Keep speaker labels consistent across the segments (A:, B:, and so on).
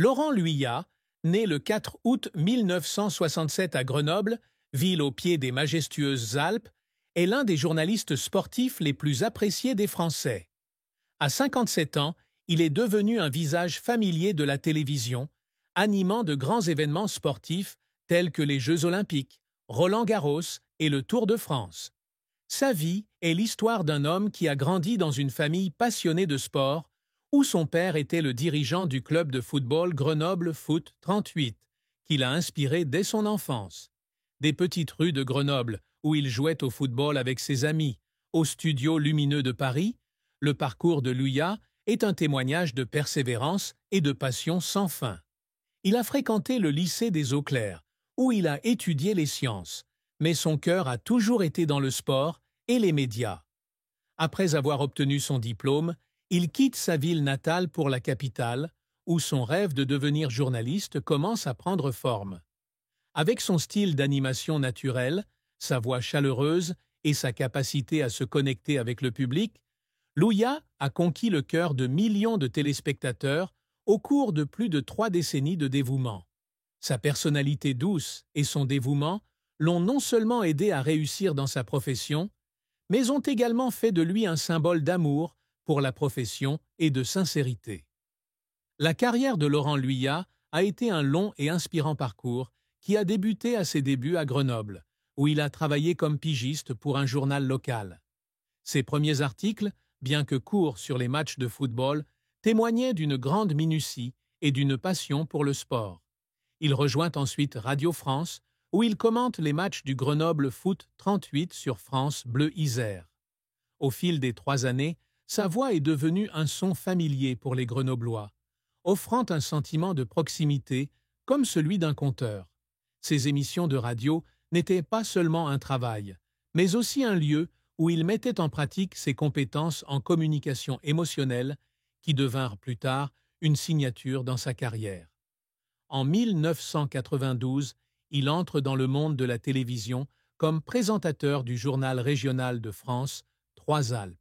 A: Laurent Luyat, né le 4 août 1967 à Grenoble, ville au pied des majestueuses Alpes, est l'un des journalistes sportifs les plus appréciés des Français. À 57 ans, il est devenu un visage familier de la télévision, animant de grands événements sportifs tels que les Jeux Olympiques, Roland-Garros et le Tour de France. Sa vie est l'histoire d'un homme qui a grandi dans une famille passionnée de sport, où son père était le dirigeant du club de football Grenoble Foot 38, qui l'a inspiré dès son enfance. Des petites rues de Grenoble, où il jouait au football avec ses amis, aux studios lumineux de Paris, le parcours de Luyat est un témoignage de persévérance et de passion sans fin. Il a fréquenté le lycée des Eaux Claires, où il a étudié les sciences, mais son cœur a toujours été dans le sport et les médias. Après avoir obtenu son diplôme, il quitte sa ville natale pour la capitale, où son rêve de devenir journaliste commence à prendre forme. Avec son style d'animation naturel, sa voix chaleureuse et sa capacité à se connecter avec le public, Luyat a conquis le cœur de millions de téléspectateurs au cours de plus de 3 décennies de dévouement. Sa personnalité douce et son dévouement l'ont non seulement aidé à réussir dans sa profession, mais ont également fait de lui un symbole d'amour pour la profession et de sincérité. La carrière de Laurent Luyat a été un long et inspirant parcours qui a débuté à ses débuts à Grenoble, où il a travaillé comme pigiste pour un journal local. Ses premiers articles, bien que courts sur les matchs de football, témoignaient d'une grande minutie et d'une passion pour le sport. Il rejoint ensuite Radio France, où il commente les matchs du Grenoble Foot 38 sur France Bleu Isère. Au fil des 3 années, sa voix est devenue un son familier pour les Grenoblois, offrant un sentiment de proximité comme celui d'un conteur. Ses émissions de radio n'étaient pas seulement un travail, mais aussi un lieu où il mettait en pratique ses compétences en communication émotionnelle qui devinrent plus tard une signature dans sa carrière. En 1992, il entre dans le monde de la télévision comme présentateur du journal régional de France, Trois Alpes.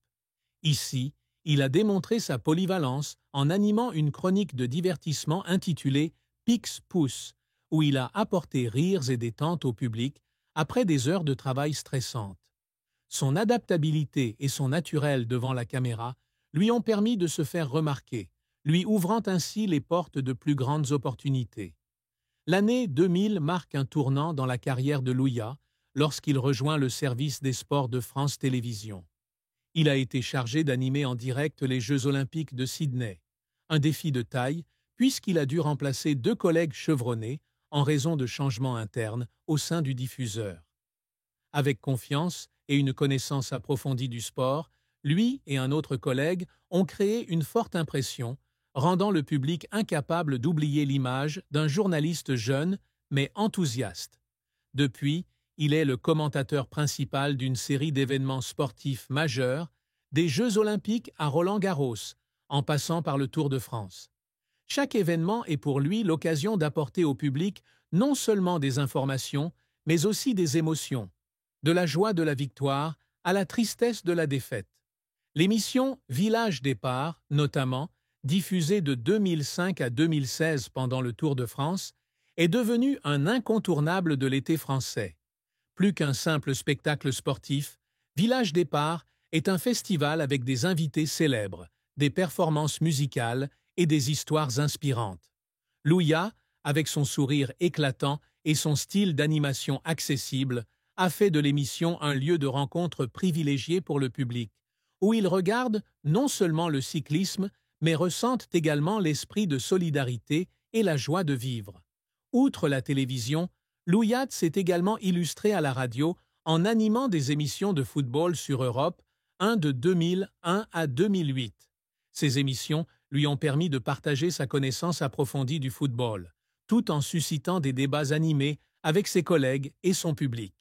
A: Ici, il a démontré sa polyvalence en animant une chronique de divertissement intitulée Pix-Pouce, où il a apporté rires et détente au public après des heures de travail stressantes. Son adaptabilité et son naturel devant la caméra lui ont permis de se faire remarquer, lui ouvrant ainsi les portes de plus grandes opportunités. L'année 2000 marque un tournant dans la carrière de Luyat lorsqu'il rejoint le service des sports de France Télévisions. Il a été chargé d'animer en direct les Jeux Olympiques de Sydney, un défi de taille puisqu'il a dû remplacer 2 collègues chevronnés en raison de changements internes au sein du diffuseur. Avec confiance et une connaissance approfondie du sport, lui et un autre collègue ont créé une forte impression, rendant le public incapable d'oublier l'image d'un journaliste jeune mais enthousiaste. Depuis, il est le commentateur principal d'une série d'événements sportifs majeurs, des Jeux Olympiques à Roland-Garros, en passant par le Tour de France. Chaque événement est pour lui l'occasion d'apporter au public non seulement des informations, mais aussi des émotions, de la joie de la victoire à la tristesse de la défaite. L'émission Village Départ, notamment, diffusée de 2005 à 2016 pendant le Tour de France, est devenue un incontournable de l'été français. Plus qu'un simple spectacle sportif, Village Départ est un festival avec des invités célèbres, des performances musicales et des histoires inspirantes. Luyat, avec son sourire éclatant et son style d'animation accessible, a fait de l'émission un lieu de rencontre privilégié pour le public, où ils regardent non seulement le cyclisme, mais ressentent également l'esprit de solidarité et la joie de vivre. Outre la télévision, Luyat s'est également illustré à la radio en animant des émissions de football sur Europe, de 2001 à 2008. Ces émissions lui ont permis de partager sa connaissance approfondie du football, tout en suscitant des débats animés avec ses collègues et son public.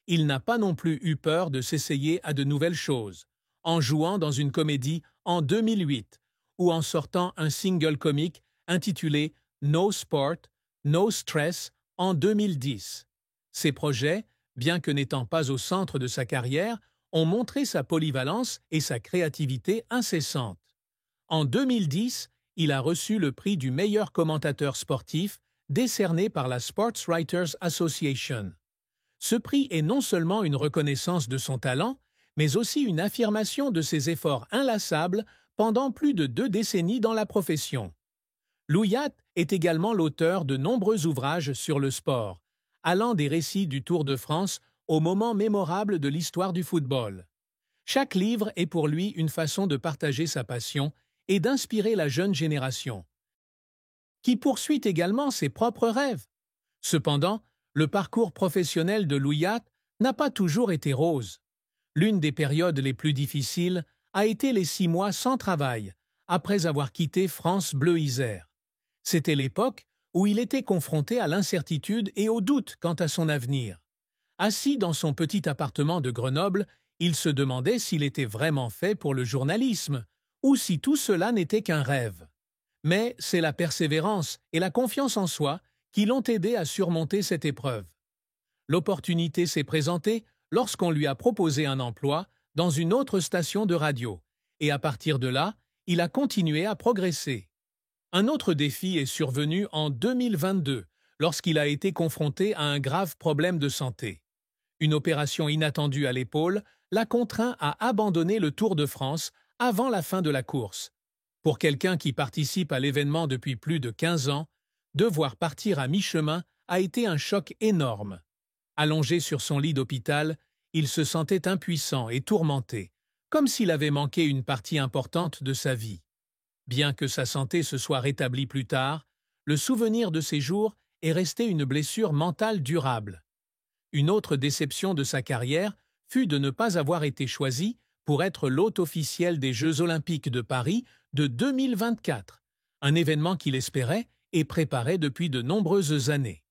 A: Il n'a pas non plus eu peur de s'essayer à de nouvelles choses, en jouant dans une comédie en 2008 ou en sortant un single comique intitulé No Sport, No Stress en 2010. Ces projets, bien que n'étant pas au centre de sa carrière, ont montré sa polyvalence et sa créativité incessante. En 2010, il a reçu le prix du meilleur commentateur sportif décerné par la Sports Writers Association. Ce prix est non seulement une reconnaissance de son talent, mais aussi une affirmation de ses efforts inlassables pendant plus de 2 décennies dans la profession. Louillac est également l'auteur de nombreux ouvrages sur le sport, allant des récits du Tour de France aux moments mémorables de l'histoire du football. Chaque livre est pour lui une façon de partager sa passion et d'inspirer la jeune génération, qui poursuit également ses propres rêves. Cependant, le parcours professionnel de Louillac n'a pas toujours été rose. L'une des périodes les plus difficiles a été les 6 mois sans travail, après avoir quitté France Bleu Isère. C'était l'époque où il était confronté à l'incertitude et au doute quant à son avenir. Assis dans son petit appartement de Grenoble, il se demandait s'il était vraiment fait pour le journalisme, ou si tout cela n'était qu'un rêve. Mais c'est la persévérance et la confiance en soi qui l'ont aidé à surmonter cette épreuve. L'opportunité s'est présentée lorsqu'on lui a proposé un emploi dans une autre station de radio, et à partir de là, il a continué à progresser. Un autre défi est survenu en 2022, lorsqu'il a été confronté à un grave problème de santé. Une opération inattendue à l'épaule l'a contraint à abandonner le Tour de France avant la fin de la course. Pour quelqu'un qui participe à l'événement depuis plus de 15 ans, devoir partir à mi-chemin a été un choc énorme. Allongé sur son lit d'hôpital, il se sentait impuissant et tourmenté, comme s'il avait manqué une partie importante de sa vie. Bien que sa santé se soit rétablie plus tard, le souvenir de ces jours est resté une blessure mentale durable. Une autre déception de sa carrière fut de ne pas avoir été choisi pour être l'hôte officiel des Jeux olympiques de Paris de 2024, un événement qu'il espérait et préparait depuis de nombreuses années.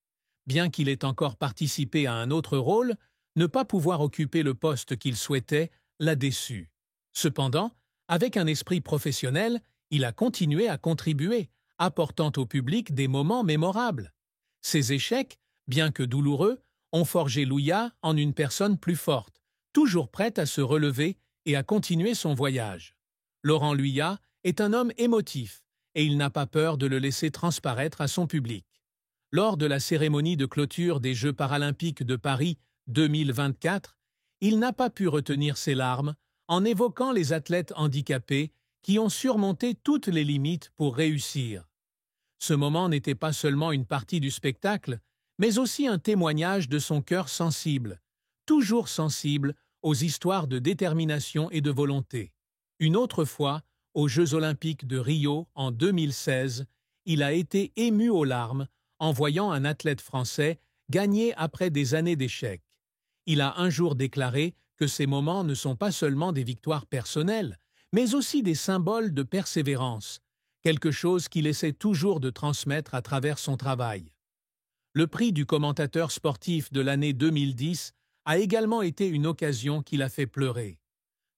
A: Bien qu'il ait encore participé à un autre rôle, ne pas pouvoir occuper le poste qu'il souhaitait l'a déçu. Cependant, avec un esprit professionnel, il a continué à contribuer, apportant au public des moments mémorables. Ses échecs, bien que douloureux, ont forgé Louillac en une personne plus forte, toujours prête à se relever et à continuer son voyage. Laurent Louillac est un homme émotif et il n'a pas peur de le laisser transparaître à son public. Lors de la cérémonie de clôture des Jeux paralympiques de Paris 2024, il n'a pas pu retenir ses larmes en évoquant les athlètes handicapés qui ont surmonté toutes les limites pour réussir. Ce moment n'était pas seulement une partie du spectacle, mais aussi un témoignage de son cœur sensible, toujours sensible aux histoires de détermination et de volonté. Une autre fois, aux Jeux olympiques de Rio en 2016, il a été ému aux larmes en voyant un athlète français gagner après des années d'échecs. Il a un jour déclaré que ces moments ne sont pas seulement des victoires personnelles, mais aussi des symboles de persévérance, quelque chose qu'il essaie toujours de transmettre à travers son travail. Le prix du commentateur sportif de l'année 2010 a également été une occasion qui l'a fait pleurer.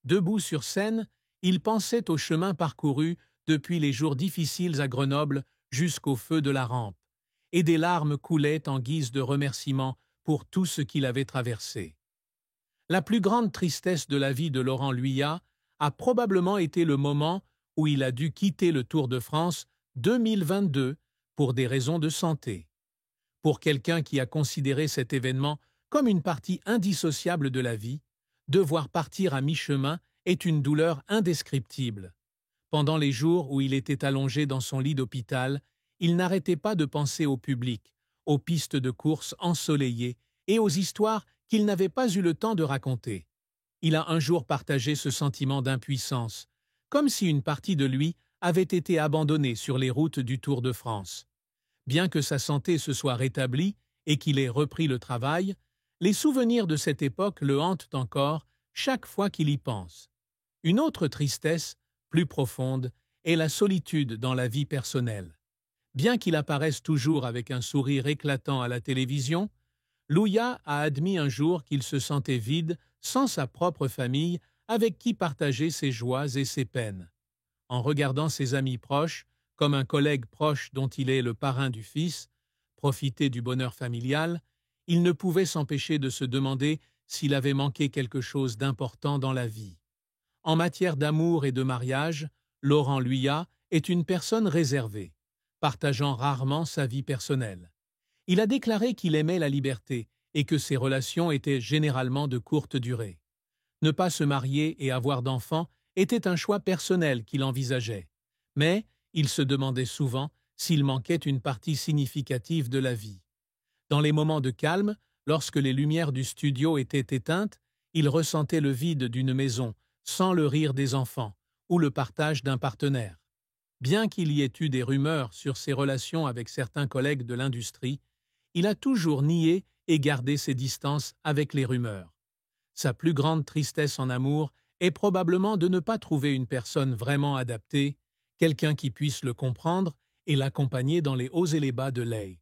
A: Debout sur scène, il pensait au chemin parcouru depuis les jours difficiles à Grenoble jusqu'au feu de la rampe, et des larmes coulaient en guise de remerciement pour tout ce qu'il avait traversé. La plus grande tristesse de la vie de Laurent Louillac a probablement été le moment où il a dû quitter le Tour de France 2022 pour des raisons de santé. Pour quelqu'un qui a considéré cet événement comme une partie indissociable de la vie, devoir partir à mi-chemin est une douleur indescriptible. Pendant les jours où il était allongé dans son lit d'hôpital, il n'arrêtait pas de penser au public, aux pistes de course ensoleillées et aux histoires qu'il n'avait pas eu le temps de raconter. Il a un jour partagé ce sentiment d'impuissance, comme si une partie de lui avait été abandonnée sur les routes du Tour de France. Bien que sa santé se soit rétablie et qu'il ait repris le travail, les souvenirs de cette époque le hantent encore chaque fois qu'il y pense. Une autre tristesse, plus profonde, est la solitude dans la vie personnelle. Bien qu'il apparaisse toujours avec un sourire éclatant à la télévision, Louillac a admis un jour qu'il se sentait vide sans sa propre famille avec qui partager ses joies et ses peines. En regardant ses amis proches, comme un collègue proche dont il est le parrain du fils, profiter du bonheur familial, il ne pouvait s'empêcher de se demander s'il avait manqué quelque chose d'important dans la vie. En matière d'amour et de mariage, Laurent Louillac est une personne réservée, partageant rarement sa vie personnelle. Il a déclaré qu'il aimait la liberté et que ses relations étaient généralement de courte durée. Ne pas se marier et avoir d'enfants était un choix personnel qu'il envisageait, mais il se demandait souvent s'il manquait une partie significative de la vie. Dans les moments de calme, lorsque les lumières du studio étaient éteintes, il ressentait le vide d'une maison, sans le rire des enfants, ou le partage d'un partenaire. Bien qu'il y ait eu des rumeurs sur ses relations avec certains collègues de l'industrie, il a toujours nié et gardé ses distances avec les rumeurs. Sa plus grande tristesse en amour est probablement de ne pas trouver une personne vraiment adaptée, quelqu'un qui puisse le comprendre et l'accompagner dans les hauts et les bas de Leigh.